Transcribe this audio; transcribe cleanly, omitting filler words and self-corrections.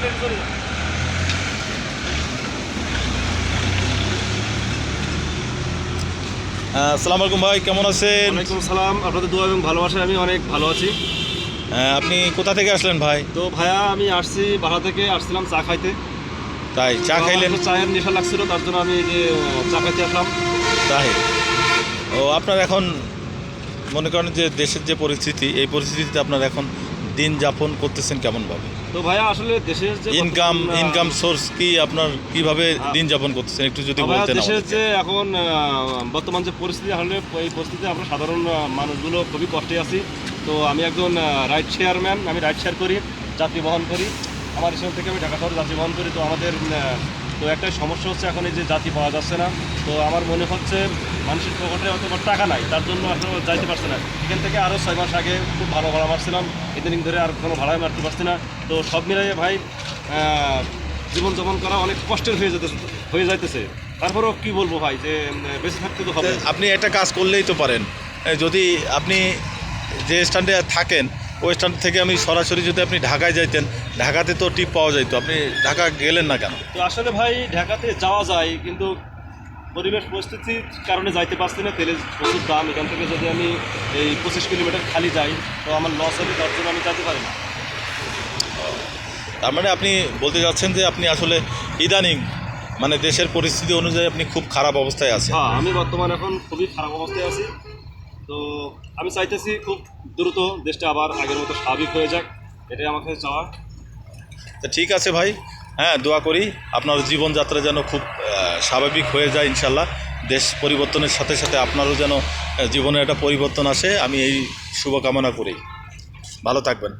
আসসালামু আলাইকুম ভাই, কেমন আছেন? ওয়ালাইকুম সালাম, আপনাদের দোয়া এবং ভালোবাসায় আমি অনেক ভালো আছি। আপনি কোথা থেকে আসলেন ভাই? তো ভাইয়া, আমি আসছি বাসা থেকে, আসছিলাম চা খাইতে। তাই চা তো আমার খাইলেন? একটু চায়ের নেশা লাগছিল, তার জন্য আমি এই যে চা খাইতে আসলাম। তাই ও, আপনার এখন মনে করেন যে দেশের যে পরিস্থিতি, এই পরিস্থিতিতে আপনার এখন দিন যাপন করতেছেন কেমনভাবে? তো ভাইয়া, আসলে দেশের যে ইনকাম সোর্স কি আপনার, কিভাবে দিন যাপন করতেছেন একটু যদি ভাইয়া, বলতেন দেশের আমাদেরকে। যে এখন বর্তমান যে পরিস্থিতি, আসলে এই পরিস্থিতিতে আমরা সাধারণ মানুষগুলো খুবই কষ্টে আছি। তো আমি একজন রাইড শেয়ারম্যান, আমি রাইড শেয়ার করি, যাত্রী বহন করি। আমার স্টেশন থেকে আমি ঢাকা শহরে যাত্রী বহন করি। তো আমাদের তো একটাই সমস্যা হচ্ছে, এখন এই যে যাত্রী পাওয়া যাচ্ছে না। তো আমার মনে হচ্ছে মানুষের পকেটে অত টাকা নাই, তার জন্য আসলে যাইতে পারছে না। এখান থেকে আরও 6 মাস আগে খুব ভালো ভাড়া মারছিলাম, ইদানিং ধরে আর কোনো ভাড়ায় মারতে পারছি না। তো সব মিলিয়ে ভাই, জীবনযাপন করা অনেক কষ্টের হয়ে যাইতেছে। তারপরেও কি বলবো ভাই, যে বেঁচে থাকতে তো হবে। আপনি একটা কাজ করলেই তো পারেন, যদি আপনি যে স্ট্যান্ডে থাকেন ওই স্ট্যান্ড থেকে আমি সরাসরি যদি আপনি ঢাকায় যাইতেন, ঢাকাতে তো টিপ পাওয়া যাইতো, আপনি ঢাকা গেলেন না কেন? তো আসলে ভাই, ঢাকাতে যাওয়া যায়, কিন্তু পরিবেশ পরিস্থিতির কারণে যাইতে পারছি না। তেলের প্রচুর দাম। এখান থেকে যদি আমি এই 25 কিলোমিটার খালি যাই, তো আমার লস হবে, তার জন্য আমি যেতে পারি না। তার মানে আপনি বলতে চাচ্ছেন যে আপনি আসলে ইদানিং মানে দেশের পরিস্থিতি অনুযায়ী আপনি খুব খারাপ অবস্থায় আছেন। হ্যাঁ, আমি বর্তমানে এখন খুবই খারাপ অবস্থায় আছি। তো আমি চাইতেছি খুব দ্রুত দেশটা আবার আগের মতো স্বাভাবিক হয়ে যাক, এটাই আমার কাছে চাওয়া। তো ঠিক আছে ভাই, হ্যাঁ দোয়া করি আপনার জীবনযাত্রা যেন খুব স্বাভাবিক হয়ে যায় ইনশাল্লাহ। দেশ পরিবর্তনের সাথে সাথে আপনারও যেন জীবনে একটা পরিবর্তন আসে, আমি এই শুভকামনা করি। ভালো থাকবেন।